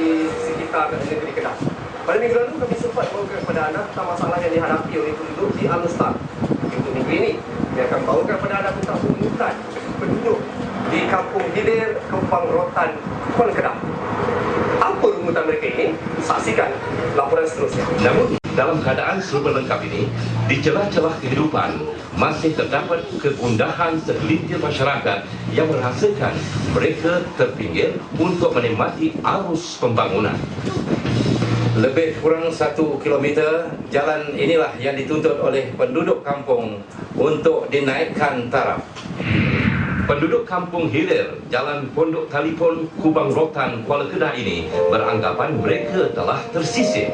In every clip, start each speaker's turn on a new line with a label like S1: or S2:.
S1: di sekitar negeri Kedah. Pada minggu lalu kami sempat bawakan kepada anda tentang masalah yang dihadapi oleh penduduk di Al-Ustaz. Untuk minggu ini, kami akan bawakan kepada anda tentang runtutan penduduk di Kampung Hilir, Kempang Rotan, Kuala Kedah. Apa runtutan mereka ini? Saksikan laporan seterusnya.
S2: Namun, dalam keadaan serba lengkap ini, di celah-celah kehidupan, masih terdapat kegundahan segelintir masyarakat yang merasakan mereka terpinggir untuk menikmati arus pembangunan.
S3: Lebih kurang 1 kilometer jalan inilah yang dituntut oleh penduduk kampung untuk dinaikkan taraf.
S2: Penduduk Kampung Hilir, Jalan Pondok Talipon, Kubang Rotan, Kuala Kedah ini beranggapan mereka telah tersisih.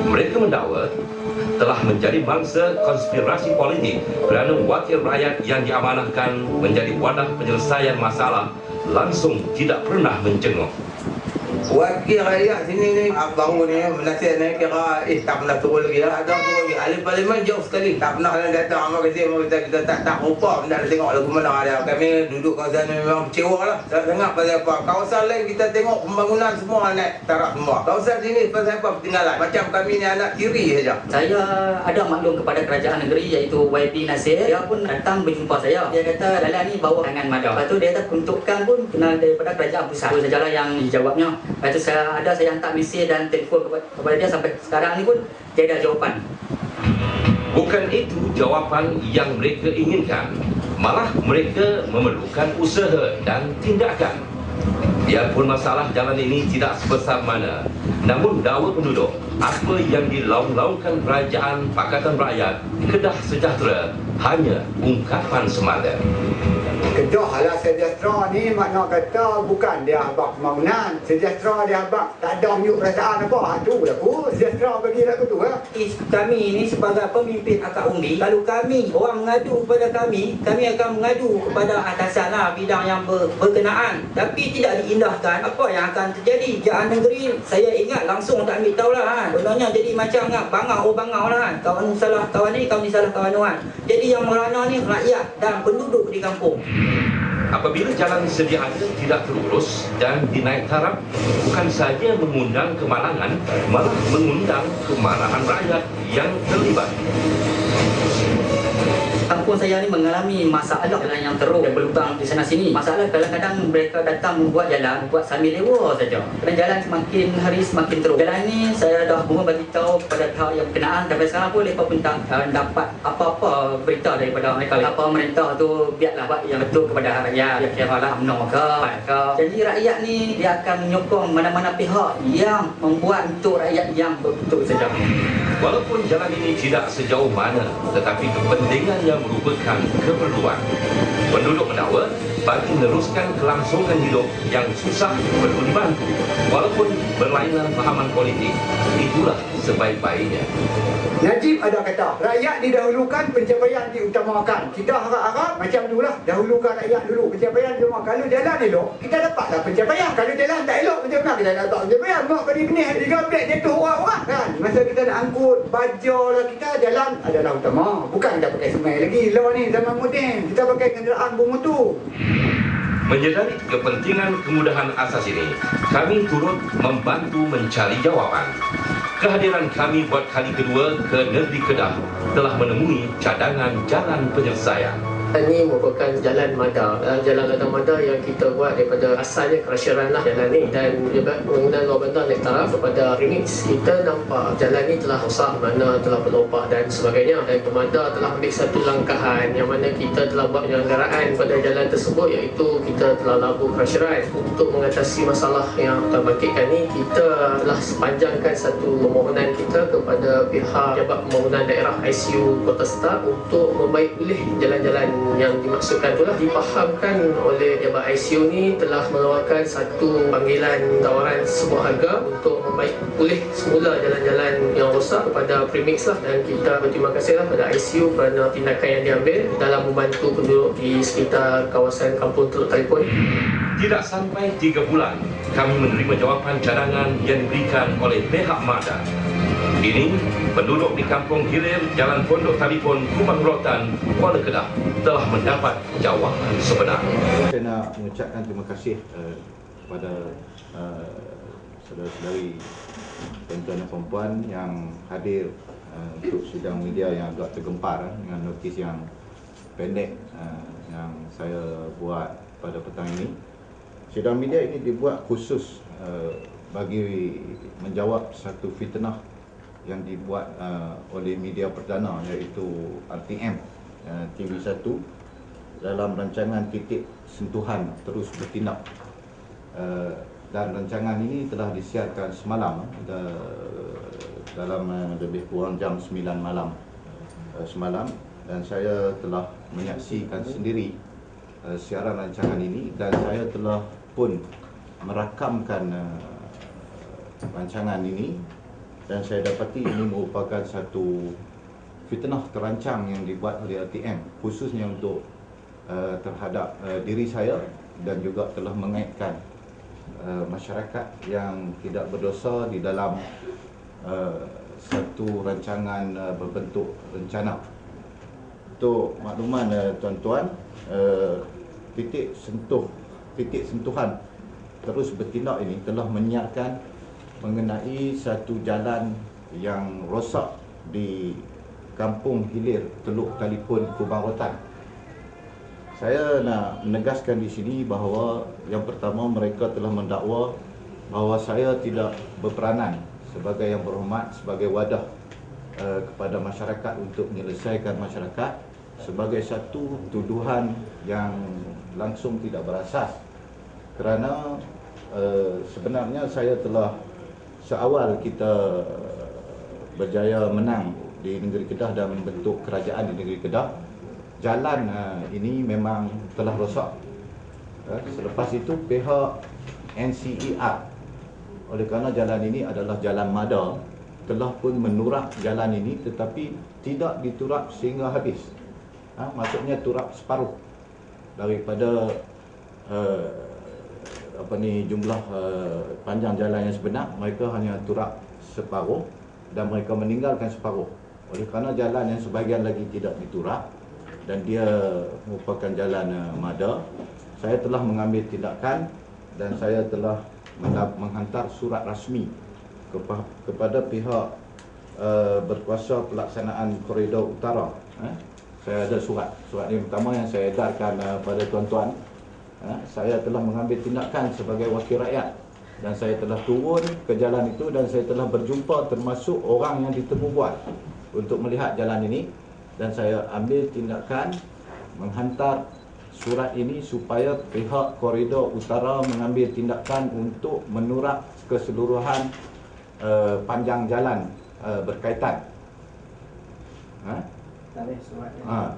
S2: Mereka mendakwa telah menjadi mangsa konspirasi politik kerana wakil rakyat yang diamanahkan menjadi wadah penyelesaian masalah langsung tidak pernah menjenguk.
S4: Wakil rakyat sini ni bangun ni menasihat ni kira tak pernah turun lagi lah. Ada turun lagi. Ahli parlimen jauh sekali. Tak pernah datang. Kita tak rupa. Tidak tengok lagu mana ada. Kami duduk kawasan ni memang kecewa lah. Sangat pasal apa. Kawasan lain kita tengok pembangunan semua naik taraf semua. Kawasan sini pasal apa ketinggalan. Macam kami ni anak tiri saja.
S5: Saya ada maklum kepada kerajaan negeri iaitu YB Nasir. Dia pun datang berjumpa saya. Dia kata jalan ni bawah tangan Mada. Lepas tu dia kata peruntukan pun kena daripada kerajaan pusat. Itu sajalah yang dijawabnya. Lepas tu saya hantar mesej dan telefon kepada dia sampai sekarang ni pun dia ada jawapan.
S2: Bukan itu jawapan yang mereka inginkan. Malah mereka memerlukan usaha dan tindakan. Biarpun masalah jalan ini tidak sebesar mana, namun dakwa penduduk, apa yang dilaung-laungkan kerajaan Pakatan Rakyat Kedah Sejahtera hanya ungkapan semata.
S6: Kedah lah sejahtera ni makna kata bukan dia habaq pembangunan. Sejahtera dia habaq tak ada unjuk perasaan apa. Itu lah aku sejahtera bagi aku tu lah.
S5: Kami ni sebagai pemimpin akad undi, kalau kami orang mengadu kepada kami akan mengadu kepada atasan lah bidang yang berkenaan. Tapi tidak diindahkan apa yang akan terjadi. Kerajaan negeri saya ingat langsung tak ambil tahu lah kan. Sebenarnya jadi macam bangau lah kan. Kawan salah kawan ni salah kawan kan. Jadi yang merana ni rakyat dan penduduk di kampung.
S2: Apabila jalan sedia ada tidak terurus dan dinaik taraf, bukan saja mengundang kemalangan, malah mengundang kemarahan rakyat yang terlibat.
S5: Kampung saya ni mengalami masalah jalan yang teruk dan berlubang di sana sini. Masalah kadang-kadang mereka datang membuat jalan, buat sambil lewa saja. Kerana jalan semakin hari semakin teruk. Jalan ni saya dah bagi tahu kepada pihak yang berkenaan. Sampai sekarang pun mereka pun tak dapat apa-apa berita daripada mereka. Apa pemerintah tu biarlah buat yang betul kepada rakyat. Dia kira lah UMNO ke. Jadi rakyat ni dia akan menyokong mana-mana pihak yang membuat untuk rakyat yang betul saja.
S2: Walaupun jalan ini tidak sejauh mana, tetapi kepentingan yang merupakan keperluan. Penduduk mendakwa bagi meneruskan kelangsungan hidup yang susah perlu dibantu. Walaupun berlainan fahaman politik, itulah sebaik-baiknya.
S6: Najib ada kata, rakyat didahulukan, pencapaian diutamakan. Kita harap-harap macam itulah, dahulukan rakyat dulu, pencapaian cuma kalau jalan elok, kita dapatlah pencapaian. Kalau jalan tak elok, macam mana kita dapat pencapaian? Mak benih 3 plek jatuh orang-orang kan. Masa kita nak angkut baja lah, kita jalan adalah utama. Bukan kita pakai semai lagi. Lawan ni zaman moden, kita pakai kenderaan bermotor.
S2: Menyedari kepentingan kemudahan asas ini, kami turut membantu mencari jawapan. Kehadiran kami buat kali kedua ke negeri Kedah telah menemui cadangan jalan penyelesaian.
S7: Ini merupakan jalan Mada, jalan ladang Mada yang kita buat daripada asalnya kerasyaran lah jalan ni, dan juga penggunaan luar bandar naik taraf kepada remix. Kita nampak jalan ni telah rosak, mana telah berlobak dan sebagainya, dan Kemada telah ambil satu langkahan yang mana kita telah buat penyelenggaraan pada jalan tersebut, iaitu kita telah labur kerasyaran. Untuk mengatasi masalah yang terbangkitkan ni, kita telah sepanjangkan satu permohonan kita kepada pihak Jabat Pembangunan Daerah ICU Kota Setar untuk membaik pulih jalan-jalan yang dimaksudkan itulah. Difahamkan oleh Jabat ICU ni telah mengeluarkan satu panggilan tawaran sebuah harga untuk membaik pulih semula jalan-jalan yang rosak kepada Premix lah, dan kita berterima kasih lah pada ICU kerana tindakan yang diambil dalam membantu penduduk di sekitar kawasan Kampung Teluk Talipon.
S2: Tidak sampai 3 bulan, kami menerima jawapan cadangan yang diberikan oleh pihak Mada. Kini, penduduk di Kampung Hilir, Jalan Pondok Talipon, Kubang Rotan, Kuala Kedah telah mendapat jawapan sebenar.
S8: Saya nak mengucapkan terima kasih kepada saudara-saudari tuan-tuan dan puan yang hadir untuk sidang media yang agak tergempar dengan notis yang pendek yang saya buat pada petang ini. Sidang media ini dibuat khusus bagi menjawab satu fitnah yang dibuat oleh media perdana, iaitu RTM TV1 dalam rancangan Titik Sentuhan Terus Bertindak. Dan rancangan ini telah disiarkan semalam dalam lebih kurang jam 9 malam semalam, dan saya telah menyaksikan sendiri siaran rancangan ini, dan saya telah pun merakamkan rancangan ini, dan saya dapati ini merupakan satu fitnah terancang yang dibuat oleh RTM khususnya untuk terhadap diri saya, dan juga telah mengaitkan masyarakat yang tidak berdosa di dalam satu rancangan berbentuk rencana. Untuk makluman tuan-tuan, titik sentuhan terus bertindak ini telah menyiarkan mengenai satu jalan yang rosak di Kampung Hilir Teluk Talipun, Kubang Rotan. Saya nak menegaskan di sini bahawa yang pertama, mereka telah mendakwa bahawa saya tidak berperanan sebagai yang berhormat, sebagai wadah kepada masyarakat untuk menyelesaikan masyarakat, sebagai satu tuduhan yang langsung tidak berasas. Kerana sebenarnya saya telah seawal kita berjaya menang di negeri Kedah dan membentuk kerajaan di negeri Kedah, jalan ini memang telah rosak. Selepas itu pihak NCER, oleh kerana jalan ini adalah jalan mada, telah pun menurak jalan ini tetapi tidak diturap sehingga habis. Maksudnya turap separuh daripada jumlah panjang jalan yang sebenar. Mereka hanya turap separuh dan mereka meninggalkan separuh. Oleh kerana jalan yang sebahagian lagi tidak diturap dan dia merupakan jalan mada, saya telah mengambil tindakan dan saya telah menghantar surat rasmi kepada pihak berkuasa pelaksanaan koridor utara. Saya ada surat ini pertama yang saya edarkan pada tuan-tuan. Saya telah mengambil tindakan sebagai wakil rakyat dan saya telah turun ke jalan itu dan saya telah berjumpa termasuk orang yang ditemu buat untuk melihat jalan ini, dan saya ambil tindakan menghantar surat ini supaya pihak koridor utara mengambil tindakan untuk menurak keseluruhan panjang jalan berkaitan.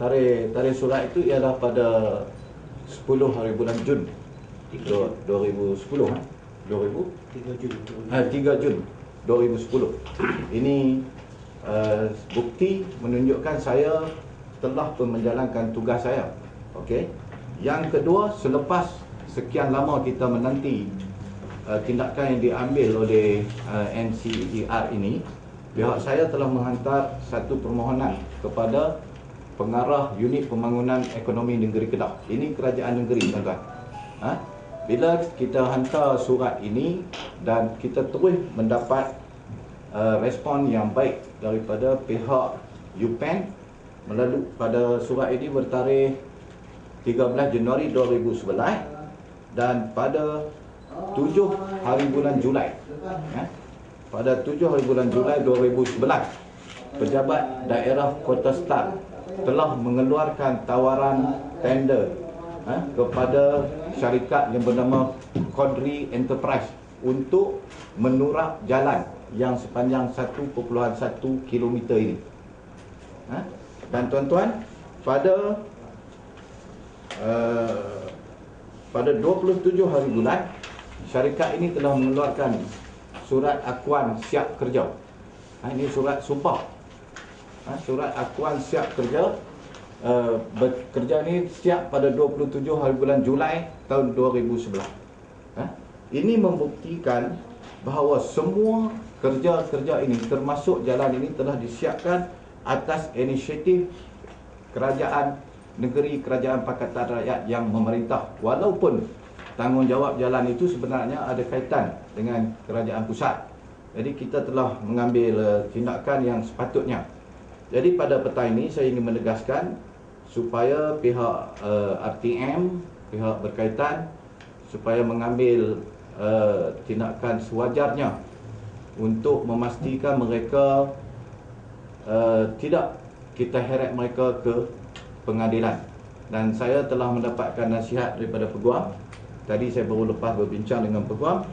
S8: Tarikh surat itu ialah pada 10 hari bulan Jun 2010. 3 Jun 2010. Ini bukti menunjukkan saya telah pun menjalankan tugas saya. Okey. Yang kedua, selepas sekian lama kita menanti tindakan yang diambil oleh NCER ini, pihak saya telah menghantar satu permohonan kepada pengarah unit pembangunan ekonomi negeri Kedah. Ini kerajaan negeri, tuan-tuan. Bila kita hantar surat ini dan kita terus mendapat respon yang baik daripada pihak UPEN melalui pada surat ini bertarikh 13 Januari 2011 dan pada 7 hari bulan Julai. Pada 7 hari bulan Julai 2011, pejabat daerah Kota Star telah mengeluarkan tawaran tender kepada syarikat yang bernama Kodri Enterprise untuk menurak jalan yang sepanjang 1.1 km ini. Dan tuan-tuan, pada 27 hari bulan, syarikat ini telah mengeluarkan surat akuan siap kerja. Ini surat sumpah. Surat akuan siap kerja. Bekerja ni siap pada 27 hari bulan Julai tahun 2011. Ini membuktikan bahawa semua kerja-kerja ini termasuk jalan ini telah disiapkan atas inisiatif kerajaan negeri, kerajaan Pakatan Rakyat yang memerintah. Walaupun tanggungjawab jalan itu sebenarnya ada kaitan dengan kerajaan pusat. Jadi kita telah mengambil tindakan yang sepatutnya. Jadi pada petang ini saya ingin menegaskan supaya pihak RTM, pihak berkaitan supaya mengambil tindakan sewajarnya untuk memastikan mereka tidak kita heret mereka ke pengadilan. Dan saya telah mendapatkan nasihat daripada peguam. Tadi saya baru lepas berbincang dengan peguam.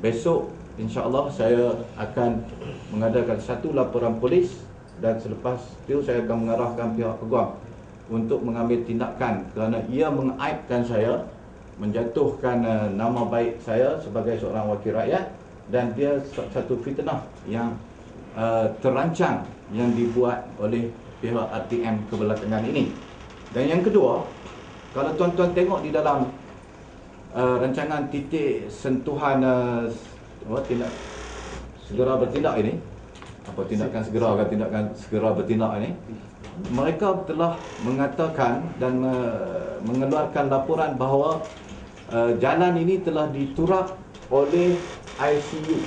S8: Besok insya-Allah saya akan mengadakan satu laporan polis dan selepas itu saya akan mengarahkan pihak peguam untuk mengambil tindakan kerana ia mengaibkan saya, menjatuhkan nama baik saya sebagai seorang wakil rakyat, dan dia satu fitnah yang terancang yang dibuat oleh pihak RTM kebelakangan ini. Dan yang kedua, kalau tuan-tuan tengok di dalam rancangan titik sentuhan tindak segera bertindak ini, apa tindakan segera atau tindakan segera bertindak ini, mereka telah mengatakan dan mengeluarkan laporan bahawa jalan ini telah diturap oleh ICU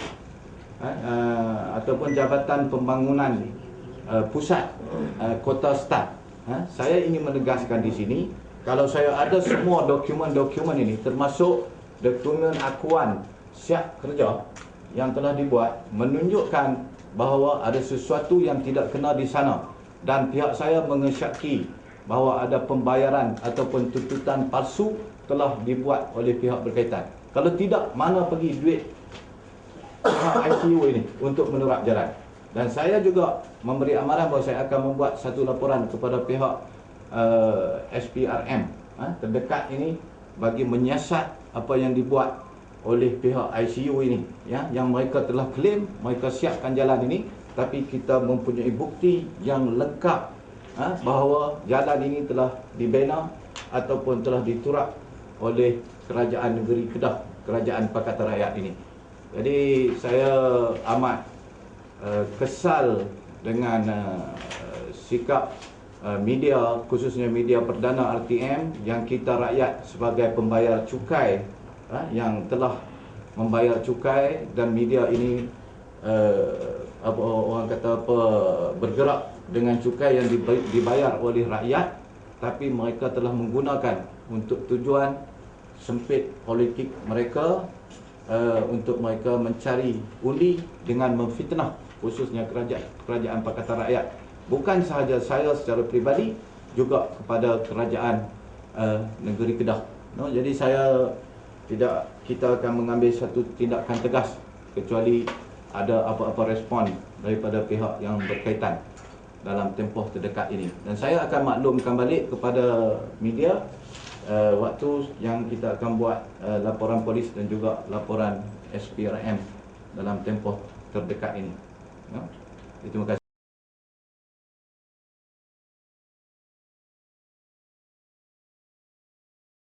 S8: ataupun Jabatan Pembangunan Pusat Kota Stad. Saya ingin menegaskan di sini, kalau saya ada semua dokumen-dokumen ini, termasuk dokumen akuan siap kerja yang telah dibuat, menunjukkan bahawa ada sesuatu yang tidak kena di sana, dan pihak saya mengesyaki bahawa ada pembayaran ataupun tuntutan palsu telah dibuat oleh pihak berkaitan. Kalau tidak, mana pergi duit ICU ini untuk menurap jalan? Dan saya juga memberi amaran bahawa saya akan membuat satu laporan kepada pihak SPRM terdekat ini bagi menyiasat apa yang dibuat oleh pihak ICU ini, ya, yang mereka telah klaim mereka siapkan jalan ini, tapi kita mempunyai bukti yang lengkap bahawa jalan ini telah dibina ataupun telah diturap oleh kerajaan negeri Kedah, kerajaan Pakatan Rakyat ini. Jadi saya amat kesal dengan sikap media, khususnya media perdana RTM, yang kita rakyat sebagai pembayar cukai yang telah membayar cukai, dan media ini apa orang kata apa, bergerak dengan cukai yang dibayar oleh rakyat, tapi mereka telah menggunakan untuk tujuan sempit politik mereka, untuk mereka mencari undi dengan memfitnah khususnya kerajaan Pakatan Rakyat. Bukan sahaja saya secara peribadi, juga kepada kerajaan negeri Kedah. Jadi kita akan mengambil satu tindakan tegas kecuali ada apa-apa respon daripada pihak yang berkaitan dalam tempoh terdekat ini. Dan saya akan maklumkan balik kepada media waktu yang kita akan buat laporan polis dan juga laporan SPRM dalam tempoh terdekat ini. Terima kasih.